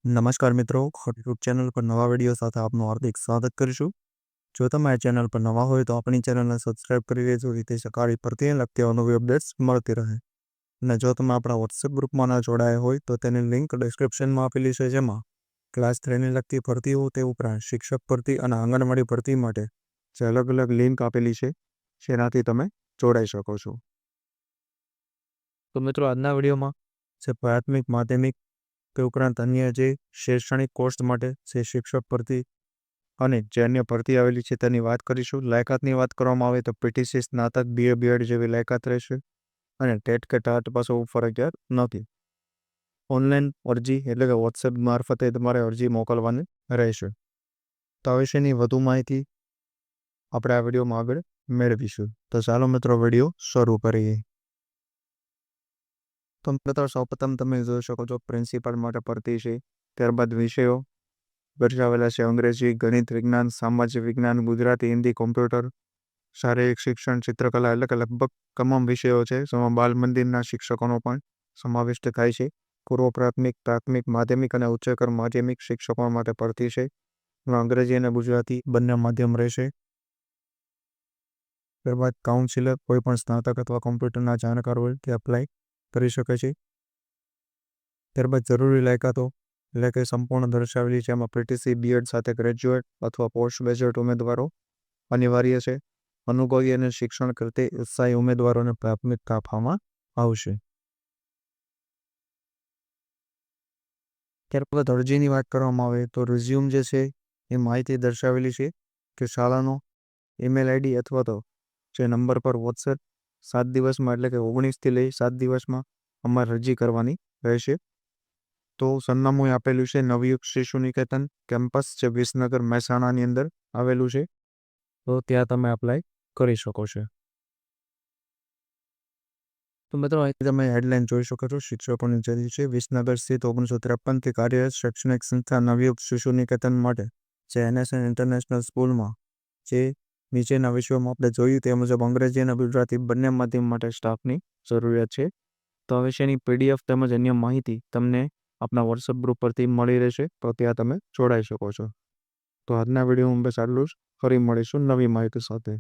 નમસ્કાર મિત્રો, YouTube channel પર નવા વિડીયો સાથે આપનું હાર્દિક સ્વાગત કરીશું। જો તમે આ ચેનલ પર નવા હોય તો આપણી ચેનલને સબસ્ક્રાઇબ કરી લેજો, જેથી સરકારી ભરતીને લગતી અવનવી અપડેટ્સ મળતી રહે। અને જો તમે આપણા વોટ્સએપ ગ્રુપમાં ન જોડાયા હોય તો તેની લિંક ડિસ્ક્રિપ્શનમાં આપેલી છે, જેમાં ક્લાસ 3ની લગતી ભરતીઓ તે ઉપરાંત શિક્ષક ભરતી અને આંગણવાડી ભરતી માટે જે અલગ અલગ લિંક આપેલી છે, જેનાથી તમે જોડાઈ શકો છો। તો મિત્રો, આજના વિડીયોમાં જે પ્રાથમિક માધ્યમિક તે ઉપરાંત અન્ય જે શૈક્ષણિક કોર્સ માટે જે શિક્ષક ભરતી અને જે અન્ય ભરતી આવેલી છે તેની વાત કરીશું। લાયકાતની વાત કરવામાં આવે તો પીટીસી, સ્નાતક, બીએ, બીએડ જેવી લાયકાત રહેશે અને ટેટ કે ટાટ પાસ હોવું ફરજિયાત નથી। ઓનલાઈન અરજી એટલે કે વોટ્સએપ મારફતે તમારે અરજી મોકલવાની રહેશે। તો આ વિશેની વધુ માહિતી આપણે આ વિડીયોમાં આગળ મેળવીશું। તો ચાલો મિત્રો, વિડીયો શરૂ કરીએ। તો મિત્રો, સૌપ્રથમ તમે જોઈ શકો છો પ્રિન્સિપાલ માટે ભરતી છે। ત્યારબાદ વિષયો દર્શાવેલા છે: અંગ્રેજી, ગણિત, વિજ્ઞાન, સામાજિક વિજ્ઞાન, ગુજરાતી, હિન્દી, કોમ્પ્યુટર, શારીરિક શિક્ષણ, ચિત્રકલા, એટલે કે લગભગ તમામ વિષયો છે। જેમાં બાલ મંદિરના શિક્ષકોનો પણ સમાવિષ્ટ થાય છે। પૂર્વ પ્રાથમિક, પ્રાથમિક, માધ્યમિક અને ઉચ્ચતર માધ્યમિક શિક્ષકો માટે ભરતી છે। અંગ્રેજી અને ગુજરાતી બંને માધ્યમ રહેશે। ત્યારબાદ કાઉન્સિલર કોઈ પણ સ્નાતક અથવા કોમ્પ્યુટરના જાણકાર હોય તે એપ્લાય કરી શકે છે। ત્યારબાદ જરૂરી લાયકાતો એટલે કે સંપૂર્ણ દર્શાવેલી છે, એમાં પીટીસી, બીએડ સાથે ગ્રેજ્યુએટ અથવા પોસ્ટ ગ્રેજ્યુએટ ઉમેદવારો અનિવાર્ય છે। અનુભવી અને શિક્ષણ કરતી ઉત્સાહી ઉમેદવારોને પ્રાથમિકતા આપવામાં આવશે। ત્યારબાદ અરજીની વાત કરવામાં આવે તો રિઝ્યુમ જે છે એ માહિતી દર્શાવેલી છે કે શાળાનો ઈમેલ આઈડી અથવા તો જે નંબર પર વોટ્સએપ 7 દિવસમાં એટલે કે 19થી લઈ 7 દિવસમાં અમારે અરજી કરવાની રહેશે। તો સરનામું આપેલું છે નવયુગ શિશુ નિકેતન કેમ્પસ, જે વિસનગર મહેસાણાની અંદર આવેલું છે। તો ત્યાં તમે એપ્લાય કરી શકો છો। તો મિત્રો, અહીં તમે હેડલાઇન જોઈ શકો છો। શિક્ષકોની જરૂર છે વિસનગર સ્થિત 1953થી કાર્યરત શૈક્ષણિક સંસ્થા નવયુગ શિશુ નિકેતન માટે જે NSN ઇન્ટરનેશનલ સ્કૂલમાં જે નીચેના વિષયોમાં આપણે જોયું તે મુજબ અંગ્રેજી અને ગુજરાતી બંને માધ્યમ માટે સ્ટાફની જરૂરિયાત છે। તો આ વિશેની PDF તેમજ અન્ય માહિતી તમને આપણા વોટ્સએપ ગ્રુપ પરથી મળી રહેશે, તો ત્યાં તમે જોડાઈ શકો છો। તો આજના વિડીયોમાં બસ આટલું જ। ફરી મળીશું નવી માહિતી સાથે।